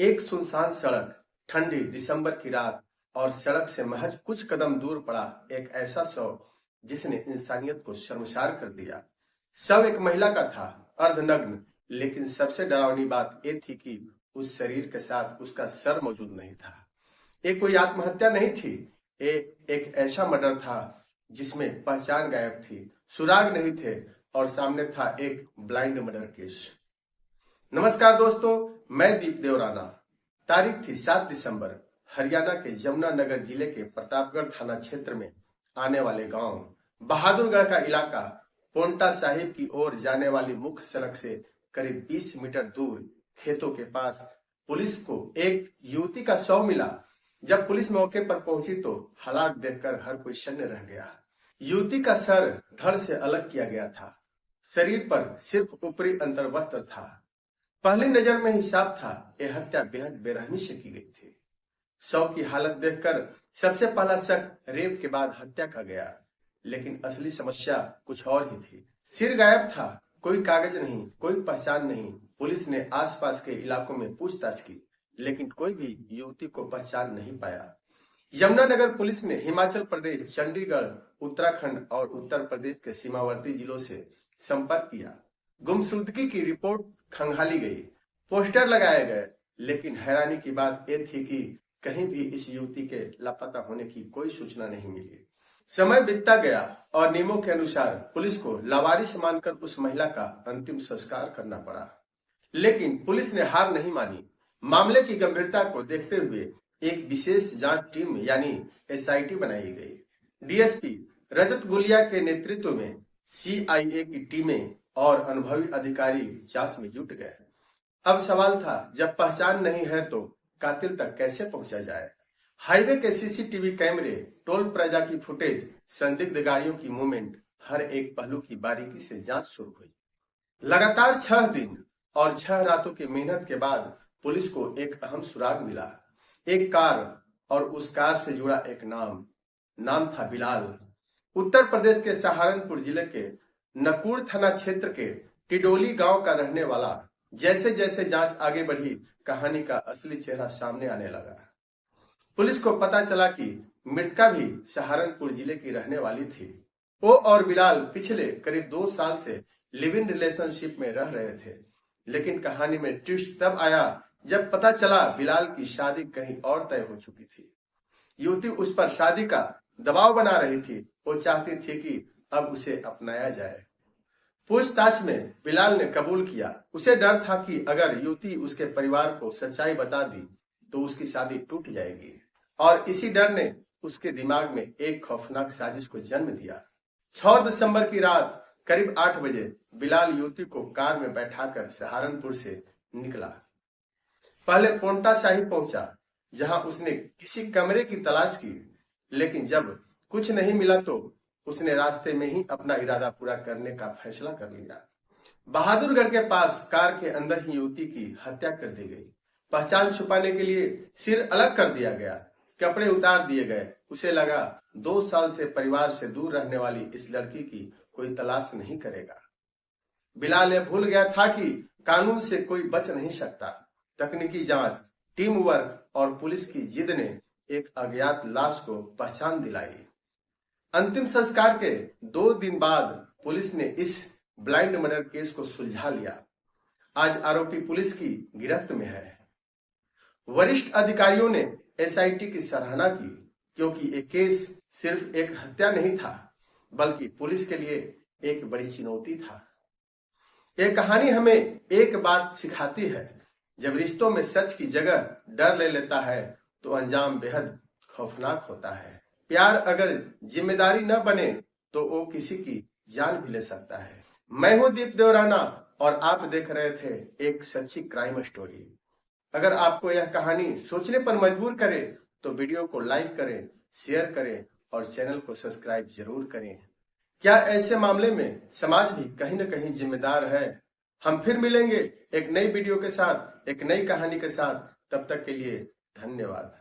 एक सुनसान सड़क, ठंडी दिसंबर की रात और सड़क से महज कुछ कदम दूर पड़ा एक ऐसा शव जिसने इंसानियत को शर्मसार कर दिया। शव एक महिला का था, अर्धनग्न, लेकिन सबसे डरावनी बात यह थी कि उस शरीर के साथ उसका सर मौजूद नहीं था। ये कोई आत्महत्या नहीं थी, ये एक ऐसा मर्डर था जिसमें पहचान गायब थी, सुराग नहीं थे और सामने था एक ब्लाइंड मर्डर केस। नमस्कार दोस्तों, मैं दीप देवराना। तारीख थी 7 दिसंबर। हरियाणा के यमुनानगर जिले के प्रतापगढ़ थाना क्षेत्र में आने वाले गांव बहादुरगढ़ का इलाका पोंटा साहिब की ओर जाने वाली मुख्य सड़क से करीब 20 मीटर दूर खेतों के पास पुलिस को एक युवती का शव मिला। जब पुलिस मौके पर पहुंची तो हालात देखकर हर कोई शून्य रह गया। युवती का सर धड़ से अलग किया गया था, शरीर पर सिर्फ ऊपरी अंतर्वस्त्र था। पहली नजर में ही साफ था यह हत्या बेहद बेरहमी से की गई थी। शव की हालत देखकर सबसे पहला शक रेप के बाद हत्या का गया, लेकिन असली समस्या कुछ और ही थी। सिर गायब था, कोई कागज नहीं, कोई पहचान नहीं। पुलिस ने आसपास के इलाकों में पूछताछ की, लेकिन कोई भी युवती को पहचान नहीं पाया। यमुनानगर पुलिस ने हिमाचल प्रदेश, चंडीगढ़, उत्तराखंड और उत्तर प्रदेश के सीमावर्ती जिलों से संपर्क किया। गुमशुदगी की रिपोर्ट खंगाली गई, पोस्टर लगाए गए, लेकिन हैरानी की बात यह थी कि कहीं भी इस युवती के लापता होने की कोई सूचना नहीं मिली। समय बीतता गया और नियमों के अनुसार पुलिस को लावारिस मानकर उस महिला का अंतिम संस्कार करना पड़ा, लेकिन पुलिस ने हार नहीं मानी। मामले की गंभीरता को देखते हुए एक विशेष जांच टीम यानी SIT बनाई गई। DSP रजत गुलिया के नेतृत्व में CIA की टीमें और अनुभवी अधिकारी जांच में जुट गए। अब सवाल था, जब पहचान नहीं है तो कातिल तक कैसे पहुंचा जाए। हाईवे के CCTV कैमरे, टोल प्लाजा की फुटेज, संदिग्ध गाड़ियों की मूवमेंट, हर एक पहलू की बारीकी से जांच शुरू हुई। लगातार 6 दिन और 6 रातों की मेहनत के बाद पुलिस को एक अहम सुराग मिला। एक कार और उस कार से जुड़ा एक नाम था बिलाल। उत्तर प्रदेश के सहारनपुर जिले के नकुड़ थाना क्षेत्र के टिडोली गांव का रहने वाला। जैसे जैसे जांच आगे बढ़ी, कहानी का असली चेहरा सामने आने लगा। पुलिस को पता चला कि मृतका भी सहारनपुर जिले की रहने वाली थी। वो और बिलाल पिछले करीब 2 साल से लिव इन रिलेशनशिप में रह रहे थे, लेकिन कहानी में ट्विस्ट तब आया जब पता चला बिलाल की शादी कहीं और तय हो चुकी थी। युवती उस पर शादी का दबाव बना रही थी। वो चाहती थी कि अब उसे अपनाया जाए। पूछताछ में बिलाल ने कबूल किया। उसे डर था कि अगर युवती उसके परिवार को सच्चाई बता दी तो उसकी शादी टूट जाएगी, और इसी डर ने उसके दिमाग में एक खौफनाक साजिश को जन्म दिया। 6 दिसंबर की रात करीब 8 बजे बिलाल युवती को कार में बैठाकर सहारनपुर से निकला। पहले पोंटा साहिब पहुंचा, जहां उसने किसी कमरे की तलाश की, लेकिन जब कुछ नहीं मिला तो उसने रास्ते में ही अपना इरादा पूरा करने का फैसला कर लिया। बहादुरगढ़ के पास कार के अंदर ही युवती की हत्या कर दी गई। पहचान छुपाने के लिए सिर अलग कर दिया गया, कपड़े उतार दिए गए। उसे लगा 2 साल से परिवार से दूर रहने वाली इस लड़की की कोई तलाश नहीं करेगा। बिलाल यह भूल गया था कि कानून से कोई बच नहीं सकता। तकनीकी जांच, टीम वर्क और पुलिस की जिद ने एक अज्ञात लाश को पहचान दिलाई। अंतिम संस्कार के 2 दिन बाद पुलिस ने इस ब्लाइंड मर्डर केस को सुलझा लिया। आज आरोपी पुलिस की गिरफ्त में है। वरिष्ठ अधिकारियों ने SIT की सराहना की, क्योंकि ये केस सिर्फ एक हत्या नहीं था, बल्कि पुलिस के लिए एक बड़ी चुनौती था। यह कहानी हमें एक बात सिखाती है, जब रिश्तों में सच की जगह डर ले लेता है तो अंजाम बेहद खौफनाक होता है। प्यार अगर जिम्मेदारी न बने तो वो किसी की जान भी ले सकता है। मैं हूं दीप देवराना और आप देख रहे थे एक सच्ची क्राइम स्टोरी। अगर आपको यह कहानी सोचने पर मजबूर करे तो वीडियो को लाइक करें, शेयर करें और चैनल को सब्सक्राइब जरूर करें। क्या ऐसे मामले में समाज भी कहीं न कहीं जिम्मेदार है? हम फिर मिलेंगे एक नई वीडियो के साथ, एक नई कहानी के साथ। तब तक के लिए धन्यवाद।